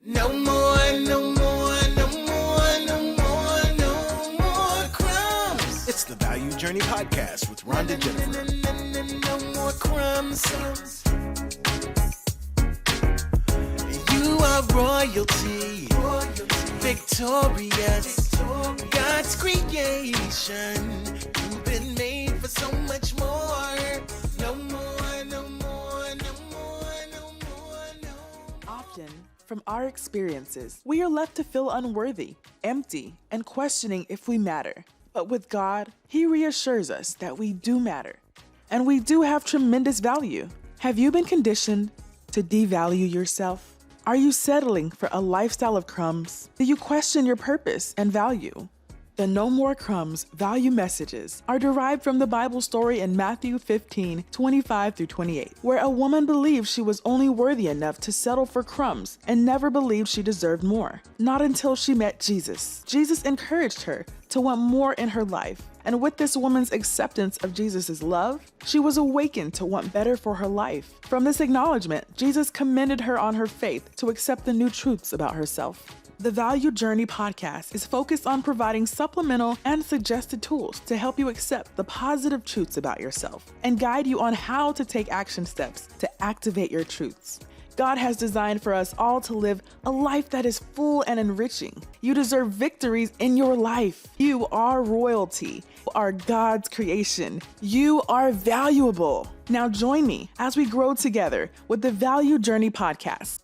No more, no more, no more, no more, no more crumbs. It's the Value Journey Podcast with Rhonda Jennifer. No more crumbs. You are royalty, victorious, God's creation. You've been made for so much more. No more, no more, no more, no more, no more. Often, from our experiences, we are left to feel unworthy, empty, and questioning if we matter. But with God, He reassures us that we do matter, and we do have tremendous value. Have you been conditioned to devalue yourself? Are you settling for a lifestyle of crumbs? Do you question your purpose and value? The No More Crumbs value messages are derived from the Bible story in Matthew 15:25-28, where a woman believed she was only worthy enough to settle for crumbs and never believed she deserved more. Not until she met Jesus. Jesus encouraged her to want more in her life. And with this woman's acceptance of Jesus' love, she was awakened to want better for her life. From this acknowledgement, Jesus commended her on her faith to accept the new truths about herself. The Value Journey podcast is focused on providing supplemental and suggested tools to help you accept the positive truths about yourself and guide you on how to take action steps to activate your truths. God has designed for us all to live a life that is full and enriching. You deserve victories in your life. You are royalty. You are God's creation. You are valuable. Now join me as we grow together with the Value Journey podcast.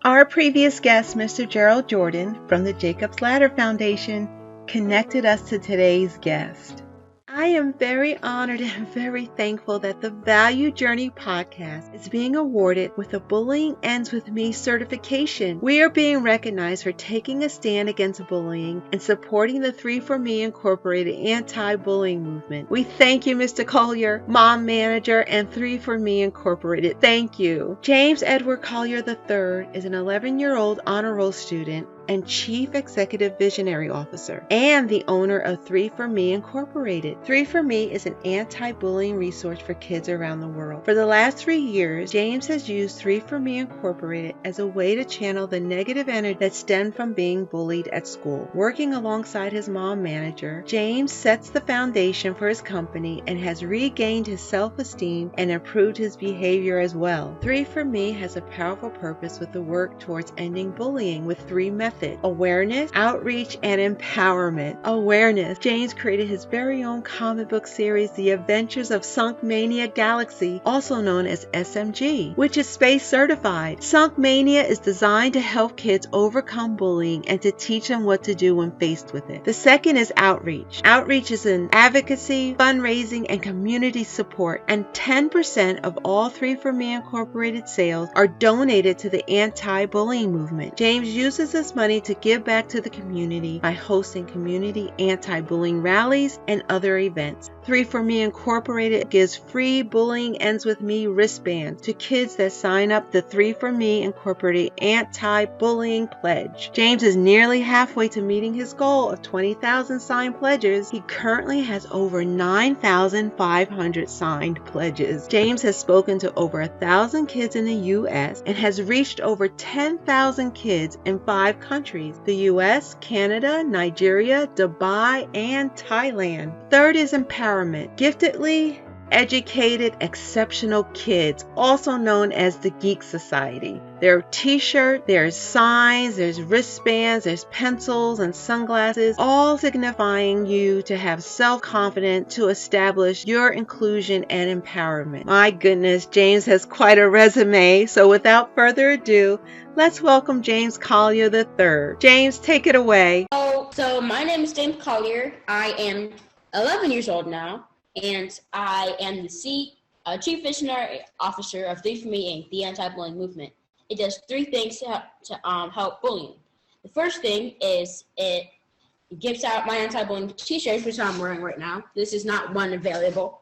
Our previous guest, Mr. Gerald Jordan from the Jacob's Ladder Foundation, connected us to today's guest. I am very honored and very thankful that the Value Journey podcast is being awarded with a Bullying Ends With Me certification. We are being recognized for taking a stand against bullying and supporting the iii4me Incorporated anti-bullying movement. We thank you, Mr. Collier, Mom Manager, and iii4me Incorporated. Thank you. James Edward Collier III is an 11-year-old honor roll student and Chief Executive Visionary Officer, and the owner of iii4me Incorporated. iii4me is an anti-bullying resource for kids around the world. For the last 3 years, James has used iii4me Incorporated as a way to channel the negative energy that stemmed from being bullied at school. Working alongside his mom manager, James sets the foundation for his company and has regained his self-esteem and improved his behavior as well. iii4me has a powerful purpose with the work towards ending bullying with 3 methods: awareness, outreach, and empowerment. Awareness. James created his very own comic book series, The Adventures of Sunk Mania Galaxy, also known as SMG, which is space certified. Sunk Mania is designed to help kids overcome bullying and to teach them what to do when faced with it. The second is outreach. Outreach is an advocacy, fundraising, and community support, and 10% of all iii4me Incorporated sales are donated to the anti-bullying movement. James uses this money to give back to the community by hosting community anti-bullying rallies and other events. iii4me Incorporated gives free Bullying Ends With Me wristbands to kids that sign up the iii4me Incorporated anti-bullying pledge. James is nearly halfway to meeting his goal of 20,000 signed pledges. He currently has over 9,500 signed pledges. James has spoken to over 1,000 kids in the U.S. and has reached over 10,000 kids in 5 countries: the US, Canada, Nigeria, Dubai, and Thailand. Third is empowerment. Giftedly educated, exceptional kids, also known as the Geek Society. There are t-shirts, there's signs, there's wristbands, there's pencils and sunglasses, all signifying you to have self-confidence to establish your inclusion and empowerment. My goodness, James has quite a resume, so without further ado, let's welcome James Collier III. James, take it away. So my name is James Collier. I am 11 years old now, and I am the Chief Visionary Officer of iii4me Inc., the anti-bullying movement. It does 3 things to help bullying. The first thing is it gives out my anti-bullying t-shirts, which I'm wearing right now. This is not one available.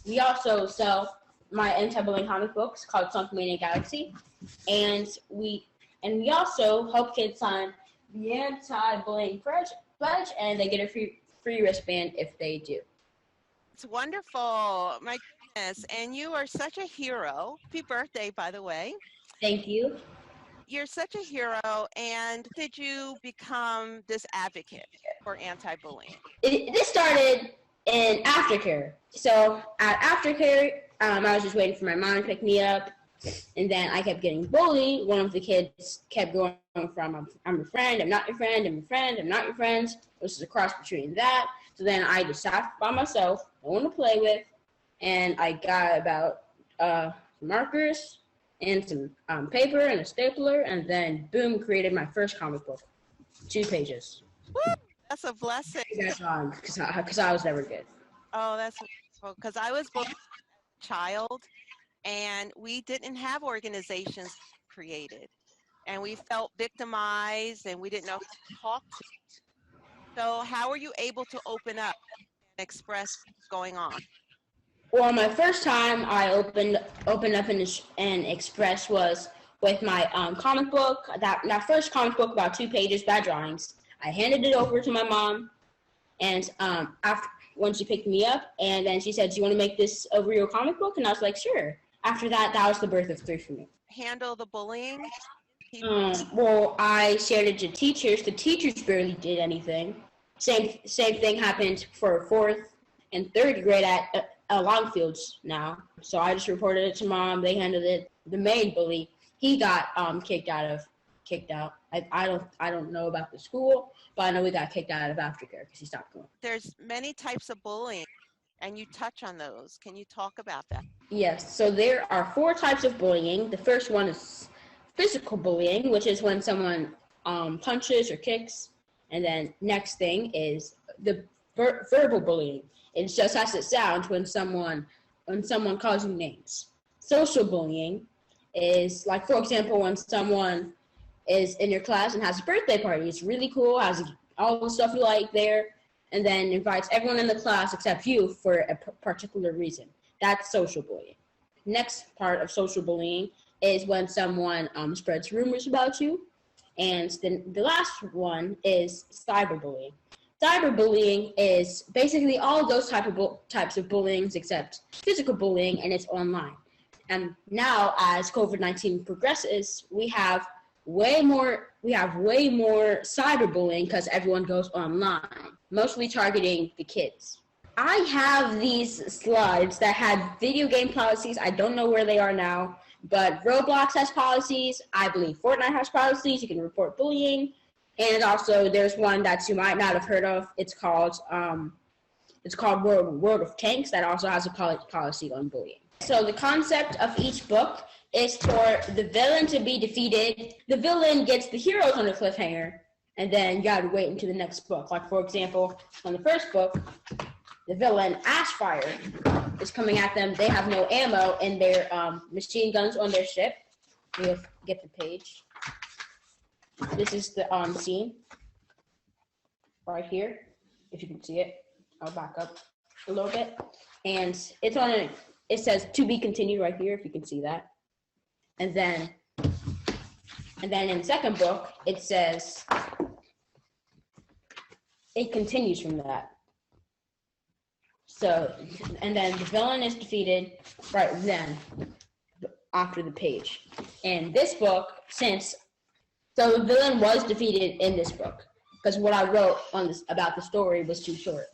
We also sell my anti-bullying comic books called Sunk Mania Galaxy, and we also help kids sign the anti-bullying pledge, and they get a free wristband if they do. It's wonderful. My Yes, and you are such a hero. Happy birthday, by the way. Thank you. You're such a hero. And did you become this advocate for anti-bullying? This started in aftercare. So at aftercare, I was just waiting for my mom to pick me up, and then I kept getting bullied. One of the kids kept going from I'm your friend, I'm not your friend, I'm your friend, I'm not your friend. This is a cross between that. So then I just sat by myself, no one to play with, and I got about markers and some paper and a stapler, and then boom, created my first comic book. 2 pages. Woo! That's a blessing. Because I was never good. Oh, that's wonderful. Because I was both a child, and we didn't have organizations created, and we felt victimized, and we didn't know who to talk to. So how were you able to open up and express what's going on? Well, my first time I opened up and expressed was with my comic book. That first comic book, about 2 pages, bad drawings. I handed it over to my mom, and when she picked me up, and then she said, "Do you want to make this a real comic book?" And I was like, "Sure." After that, that was the birth of 3 for me. Handle the bullying? Well, I shared it to teachers. The teachers barely did anything. Same thing happened for 4th and 3rd grade at Longfields now. So I just reported it to mom. They handled it. The main bully, he got kicked out. I don't know about the school, but I know we got kicked out of aftercare because he stopped going. There's many types of bullying, and you touch on those. Can you talk about that? Yes. So there are 4 types of bullying. The first one is physical bullying, which is when someone punches or kicks. And then next thing is the verbal bullying. It's just as it sounds when someone calls you names. Social bullying is, like, for example, when someone is in your class and has a birthday party. It's really cool, has all the stuff you like there, and then invites everyone in the class except you for a particular reason. That's social bullying. Next part of social bullying is when someone spreads rumors about you. And then the last one is cyberbullying. Cyberbullying is basically all those types of bullying except physical bullying, and it's online. And now, as COVID-19 progresses, we have way more cyberbullying because everyone goes online, mostly targeting the kids. I have these slides that had video game policies. I don't know where they are now, but Roblox has policies. I believe Fortnite has policies. You can report bullying. And also there's one that you might not have heard of. It's called World of Tanks, that also has a policy on bullying. So the concept of each book is for the villain to be defeated. The villain gets the heroes on a cliffhanger, and then you gotta wait until the next book. Like, for example, on the first book, the villain, Ashfire, is coming at them. They have no ammo and their machine guns on their ship. We'll get the page. This is the scene right here, if you can see it. I'll back up a little bit. And it says to be continued right here, if you can see that. And then in the second book, it says it continues from that. So, and then the villain is defeated right then after the page. And this book, so the villain was defeated in this book because what I wrote about the story was too short.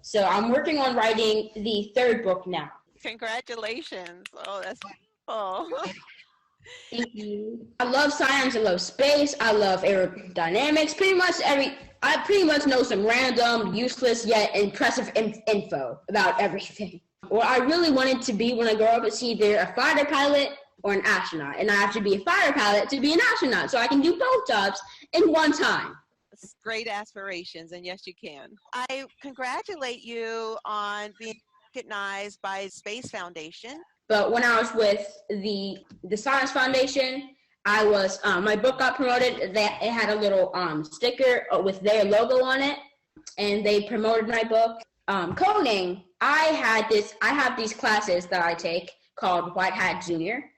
So I'm working on writing the 3rd book now. Congratulations. Oh, that's wonderful. Thank you. I love science, I love space, I love aerodynamics. I pretty much know some random, useless, yet impressive info about everything. What I really wanted to be when I grow up is either a fighter pilot or an astronaut. And I have to be a fighter pilot to be an astronaut, so I can do both jobs in one time. It's great aspirations, and yes, you can. I congratulate you on being recognized by Space Foundation. But when I was with the Science Foundation, I was my book got promoted. It had a little sticker with their logo on it, and they promoted my book. Coding. I have these classes that I take called White Hat Junior.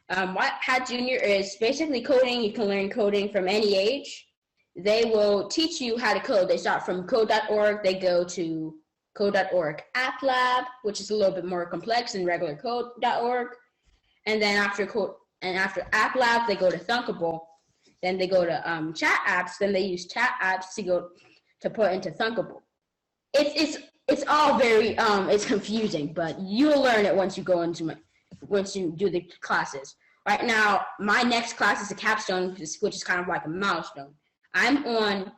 White Hat Junior is basically coding. You can learn coding from any age. They will teach you how to code. They start from code.org. They go to code.org app lab, which is a little bit more complex than regular code.org. And then after app lab, they go to Thunkable. Then they go to chat apps. Then they use chat apps to put into Thunkable. It's all very it's confusing, but you'll learn it once you do the classes. Right now, my next class is a capstone, which is kind of like a milestone. I'm on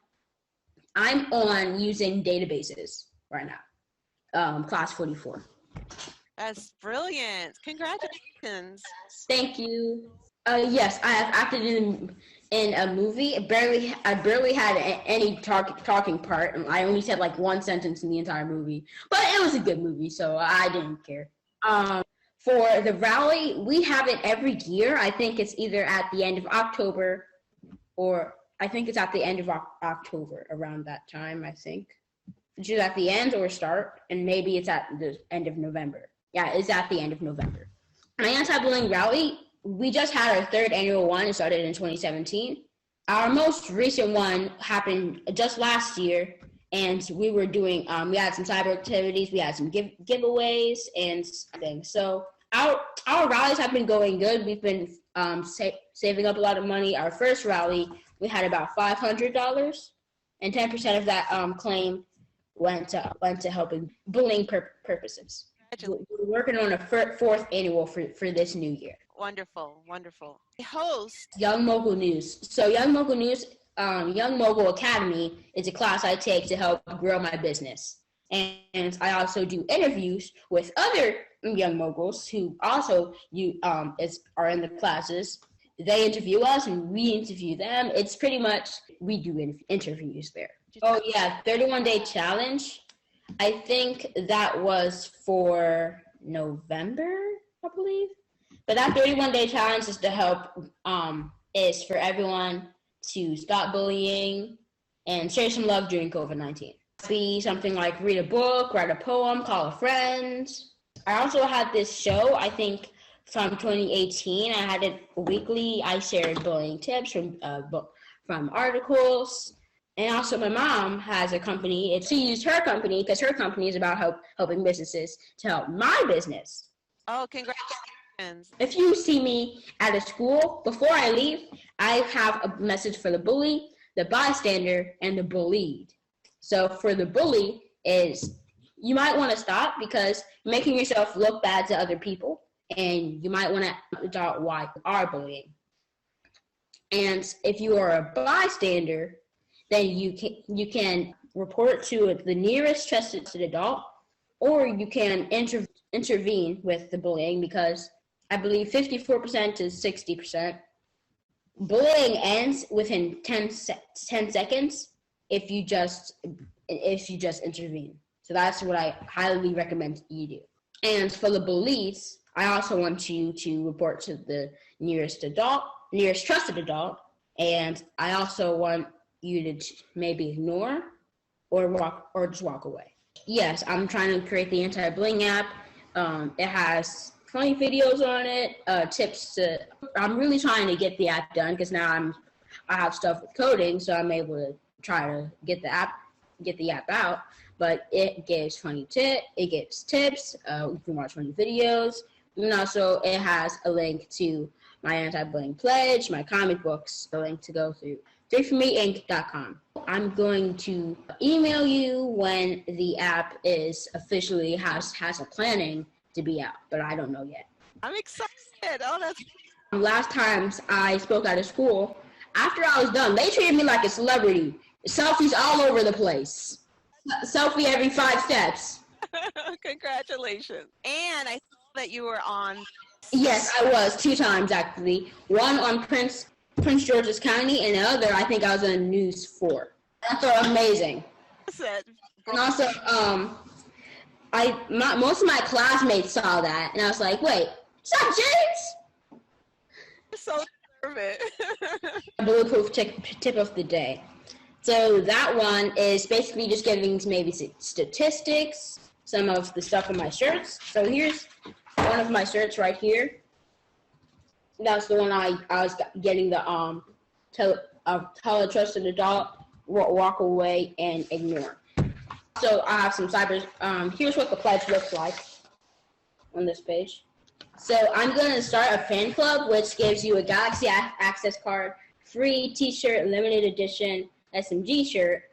using databases right now, class 44. That's brilliant. Congratulations. Thank you. Yes, I have acted in a movie. I barely had any talking part. I only said like one sentence in the entire movie, but it was a good movie, so I didn't care. For the rally, we have it every year. I think it's either at the end of October, or I think it's at the end of October, around that time, I think. It's either at the end or start, and maybe it's at the end of November. Yeah, it's at the end of November. My anti-bullying rally, we just had our third annual one. It started in 2017. Our most recent one happened just last year, and we were doing, we had some cyber activities, we had some giveaways and things. So our rallies have been going good. We've been saving up a lot of money. Our first rally, we had about $500, and 10% of that claim went to helping bullying purposes. We're working on a fourth annual for this new year. Wonderful, wonderful. Host Young Mogul News. So Young Mogul News, Young Mogul Academy is a class I take to help grow my business. And I also do interviews with other young moguls who also are in the classes. They interview us and we interview them. It's pretty much, we do interviews there. Oh yeah, 31-day challenge. I think that was for November, I believe. But that 31-day challenge is to help, is for everyone to stop bullying and share some love during COVID-19. Be something like read a book, write a poem, call a friend. I also had this show, I think from 2018. I had it weekly. I shared bullying tips from articles. And also my mom has a company. She used her company because her company is about helping businesses to help my business. Oh, congratulations. If you see me at a school, before I leave, I have a message for the bully, the bystander, and the bullied. So for the bully is, you might want to stop because you're making yourself look bad to other people, and you might want to adopt why you are bullying. And if you are a bystander, then you can report to the nearest trusted adult, or you can intervene with the bullying, because I believe 54% to 60%. Bullying ends within 10 seconds if you just intervene. So that's what I highly recommend you do. And for the bullies, I also want you to report to the nearest trusted adult, and I also want you to maybe ignore or just walk away. Yes, I'm trying to create the anti-bullying app. It has funny videos on it, tips to. I'm really trying to get the app done because now I have stuff with coding, so I'm able to try to get the app out. But it gives funny tips. It gives tips. You can watch funny videos, and also it has a link to my anti-bullying pledge, my comic books, the link to go through. iii4me.com. I'm going to email you when the app is officially has a planning to be out, but I don't know yet. I'm excited. Oh, that's last times I spoke at a school, after I was done, they treated me like a celebrity. Selfies all over the place. Selfie every 5 steps. Congratulations. And I saw that you were on. Yes, I was 2 times actually. One on Prince George's County, and the other, I think I was on News 4. That's amazing. And also, most of my classmates saw that, and I was like, wait, is that James? So deserve Bulletproof tip of the day. So that one is basically just giving maybe statistics, some of the stuff on my shirts. So here's one of my shirts right here. That's the one I was getting the tell a trusted adult, walk away and ignore. also, I have some cyber, here's what the pledge looks like on this page. So I'm going to start a fan club, which gives you a Galaxy Access card, free t-shirt, limited edition SMG shirt.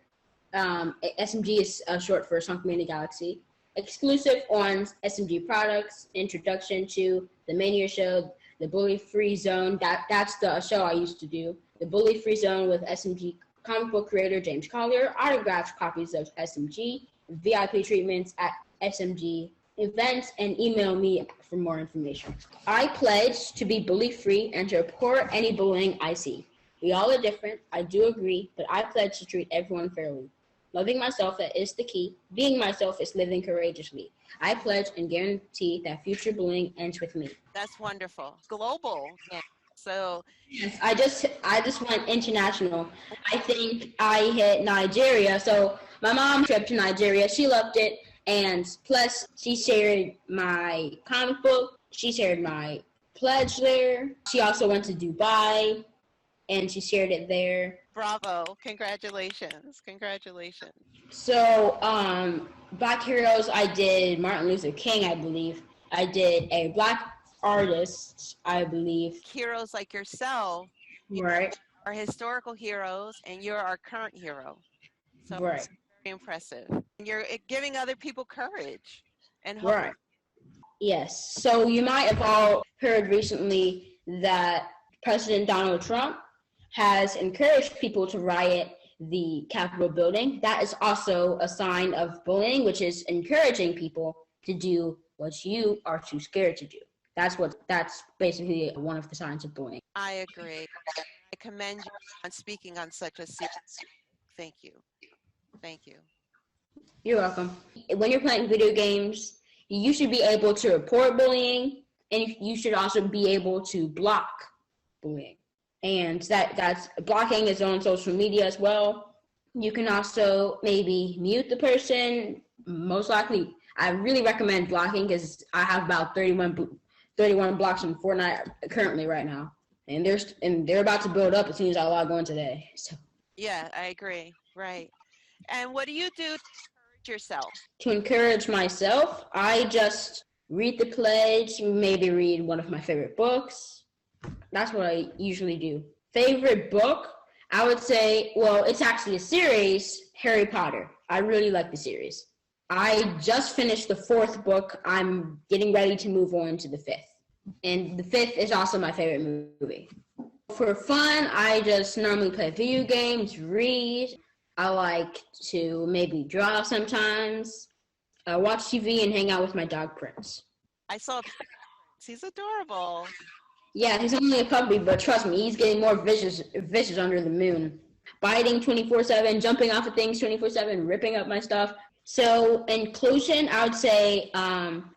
SMG is short for Song Community Galaxy. Exclusive on SMG products, introduction to the Mania show, the Bully Free Zone. That's the show I used to do. The Bully Free Zone with SMG comic book creator James Collier, autographed copies of SMG, VIP treatments at SMG events, and email me for more information. I pledge to be bully free and to report any bullying I see. We all are different, I do agree, but I pledge to treat everyone fairly. Loving myself, that is the key. Being myself is living courageously. I pledge and guarantee that future bullying ends with me. That's wonderful. Global. Yeah. So yes, I just went international. I think I hit Nigeria. So my mom trip to Nigeria, she loved it. And plus she shared my comic book. She shared my pledge there. She also went to Dubai and she shared it there. bravo. Congratulations. Congratulations. So, Black heroes, I did Martin Luther King, I believe. I did a Black artist, I believe. Heroes like yourself Right. are historical heroes, and you're our current hero. So Right. it's very impressive. You're giving other people courage and hope. Right. Yes. So you might have all heard recently that President Donald Trump has encouraged people to riot the Capitol building. That is also a sign of bullying, which is encouraging people to do what you are too scared to do. That's basically one of the signs of bullying. I agree. I commend you on speaking on such a serious. Thank you. Thank you. You're welcome. When you're playing video games, you should be able to report bullying, and you should also be able to block bullying. And that's blocking is on social media as well. You can also maybe mute the person. Most likely, I really recommend blocking because I have about 31 blocks in Fortnite currently right now, and they're about to build up as soon as I log on today. So Yeah, I agree. Right. And what do you do to encourage yourself? to encourage myself, I just read the pledge, maybe read one of my favorite books. That's what I usually do. Favorite book, I would say, well, it's actually a series, Harry Potter. I really like the series. I just finished the 4th book. I'm getting ready to move on to the 5th. And the 5th is also my favorite movie. For fun, I just normally play video games, read. I like to maybe draw sometimes, watch TV, and hang out with my dog, Prince. I saw he's adorable. Yeah, he's only a puppy, but trust me, he's getting more vicious under the moon. Biting 24/7, jumping off of things 24/7, ripping up my stuff. So inclusion, I would say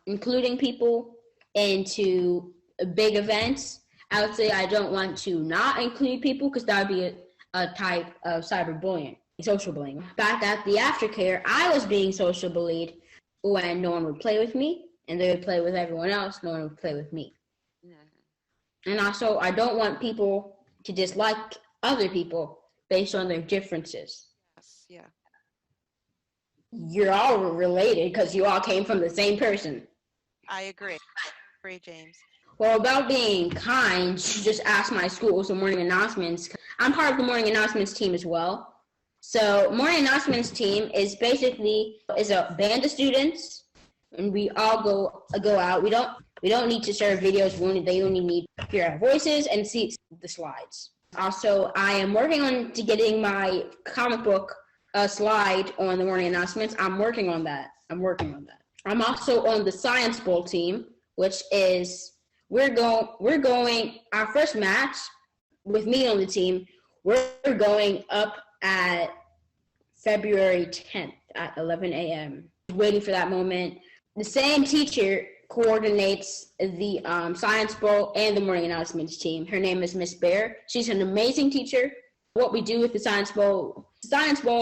including people into big events. I would say I don't want to not include people because that would be a type of cyberbullying, social bullying. Back at the aftercare, I was being social bullied when no one would play with me, and they would play with everyone else. No one would play with me. And also, I don't want people to dislike other people based on their differences. Yes, yeah. You're all related because you all came from the same person. I agree. Agree, James. Well, about being kind, just ask my school, so morning announcements. I'm part of the morning announcements team as well. So morning announcements team is basically a band of students, and we all go out. We don't need to share videos. They only need to hear our voices and see the slides. Also, I am working on getting my comic book slide on the morning announcements. I'm working on that. I'm also on the Science Bowl team, which is we're going our first match with me on the team. We're going up at February 10th at 11 a.m. Waiting for that moment. The same teacher coordinates the Science Bowl and the morning announcements team. Her name is Miss Bear. She's an amazing teacher. What we do with the Science Bowl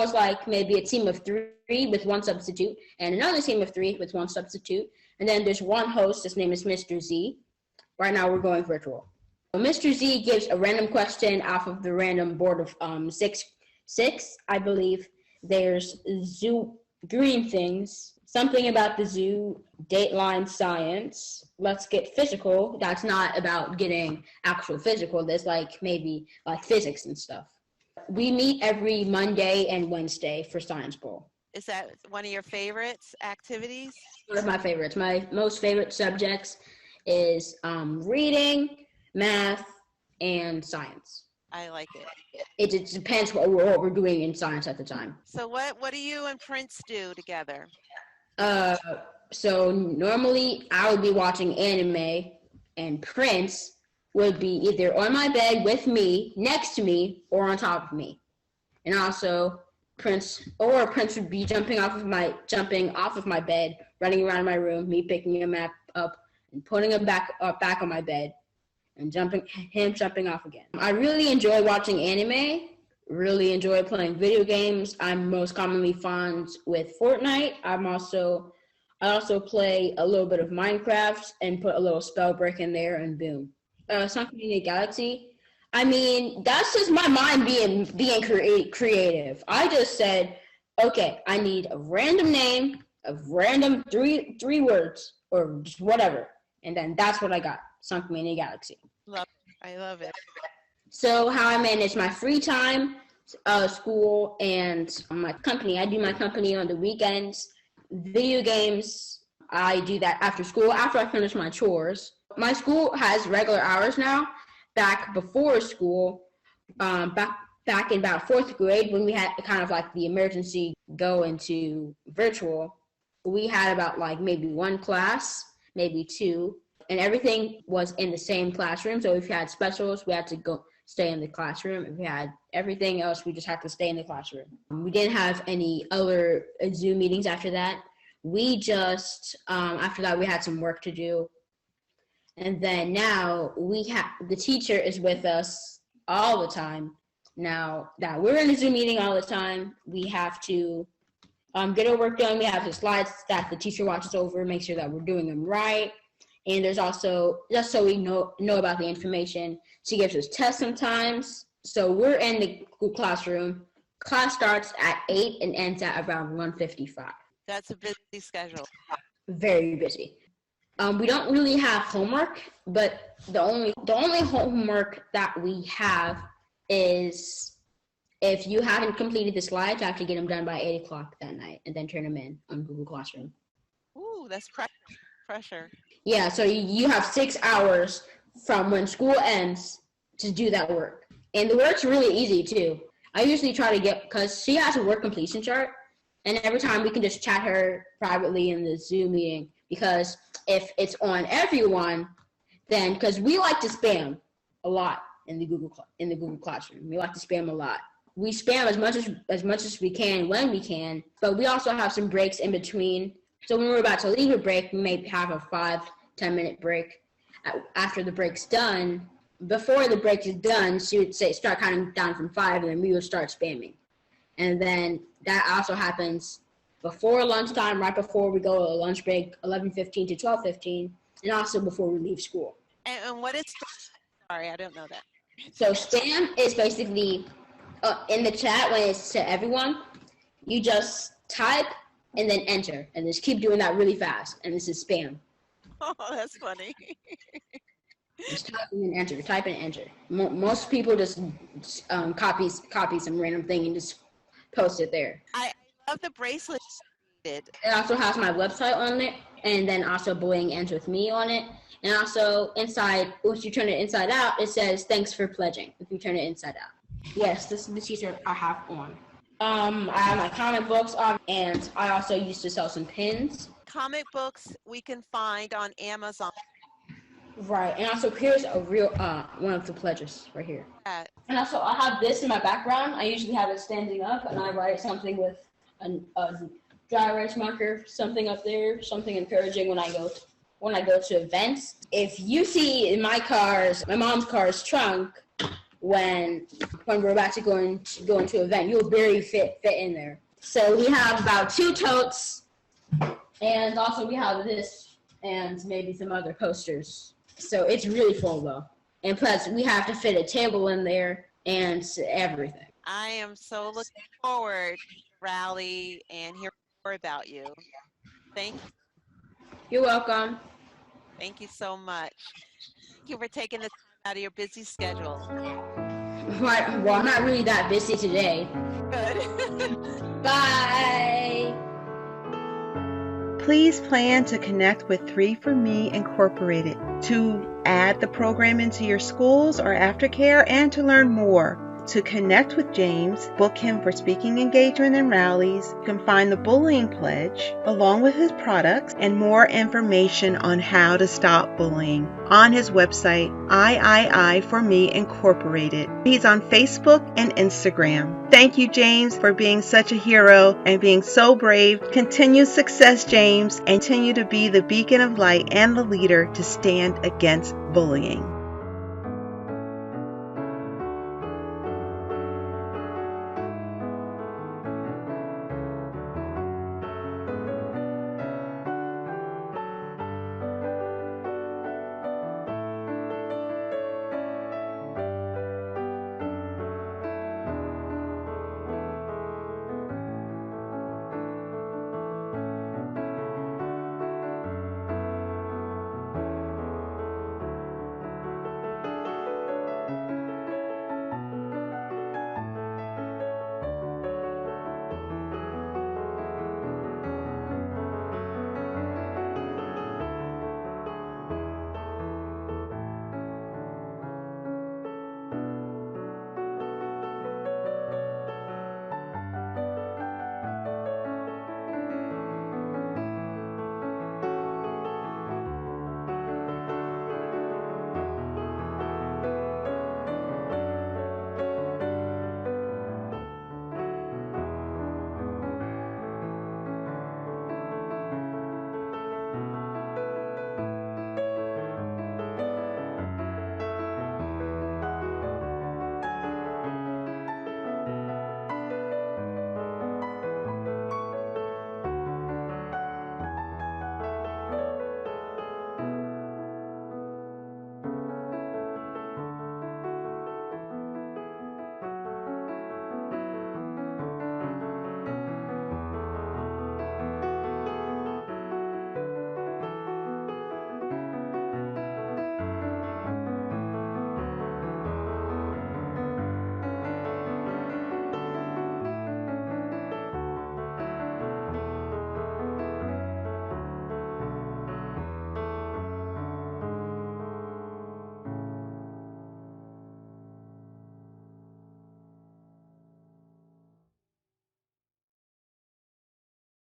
is like maybe a team of 3 with 1 substitute and another team of 3 with 1 substitute. And then there's one host. His name is Mr. Z. Right now we're going virtual. Mr. Z gives a random question off of the random board of six, I believe. There's green things, something about the zoo, Dateline science, let's get physical. That's not about getting actual physical. There's like maybe like physics and stuff. We meet every Monday and Wednesday for Science Bowl. Is that one of your favorites activities? One of my favorites. My most favorite subjects is reading, math, and science. I like it. It depends what we're doing in science at the time. So what do you and Prince do together? So normally I would be watching anime, and Prince would be either on my bed with me, next to me, or on top of me. And also Prince would be jumping off of my bed, running around my room, me picking him up and putting him back on my bed, and jumping off again. I really enjoy watching anime. Really enjoy playing video games. I'm most commonly fond with Fortnite. I also play a little bit of Minecraft and put a little spell break in there, and boom. Something in the Galaxy. I mean, that's just my mind being creative. I just said, okay, I need a random name of random three words or just whatever, and then that's what I got. Something in the Galaxy. I love it. So how I manage my free time, school, and my company. I do my company on the weekends. Video games, I do that after school, after I finish my chores. My school has regular hours now. Back before school, back in about 4th grade, when we had kind of like the emergency go into virtual, we had about like maybe one class, maybe two, and everything was in the same classroom. So if you had specials, we had to stay in the classroom. If we had everything else, we just had to stay in the classroom. We didn't have any other Zoom meetings after that. We just, after that, we had some work to do. And then now the teacher is with us all the time. Now that we're in a Zoom meeting all the time, we have to get our work done. We have the slides that the teacher watches over, make sure that we're doing them right. And there's also, just so we know about the information, she gives us tests sometimes. So we're in the Google Classroom. Class starts at 8 and ends at around 1:55. That's a busy schedule. Very busy. We don't really have homework, but the only homework that we have is if you haven't completed the slides, you have to get them done by 8 o'clock that night and then turn them in on Google Classroom. Ooh, that's pressure. Yeah, so you have 6 hours from when school ends to do that work. And the work's really easy too. I usually try to because she has a work completion chart, and every time we can just chat her privately in the Zoom meeting, because if it's on everyone, then, because we like to spam a lot in the Google Classroom. We like to spam a lot. We spam as much as we can when we can, but we also have some breaks in between. So when we're about to leave a break, we may have a 5-10 minute break. After the break's done, before the break is done, she would start counting down from 5, and then we would start spamming. And then that also happens before lunchtime, right before we go to a lunch break, 11:15 to 12:15, and also before we leave school. And what is, sorry, I don't know that. So spam is basically, in the chat when it's to everyone, you just type and then enter, and just keep doing that really fast, and this is spam. Oh, that's funny. Just type and enter, type and enter. Most people just copy some random thing and just post it there. I love the bracelet. It also has my website on it, and then also Bullying Ends With Me on it. And also inside, once you turn it inside out, it says, thanks for pledging, if you turn it inside out. Yes, this is the t-shirt I have on. I have my comic books on, and I also used to sell some pins. Comic books we can find on Amazon. Right, and also here's a real one of the pledges right here. And also I have this in my background. I usually have it standing up, and I write something with a dry erase marker, something up there, something encouraging when I go to events. If you see in my mom's car's trunk, when we're about to go into an event, you'll barely fit in there. So we have about 2 totes, and also we have this and maybe some other posters. So it's really full though. And plus we have to fit a table in there and everything. I am so looking forward to rally and hear more about you. Thank you. You're welcome. Thank you so much. Thank you for taking the time out of your busy schedule. Well, I'm not really that busy today. Good. Bye. Please plan to connect with iii4me Incorporated to add the program into your schools or aftercare and to learn more. To connect with James, book him for speaking engagement and rallies. You can find the bullying pledge along with his products and more information on how to stop bullying on his website, iii4me Incorporated. He's on Facebook and Instagram. Thank you, James, for being such a hero and being so brave. Continued success, James, and continue to be the beacon of light and the leader to stand against bullying.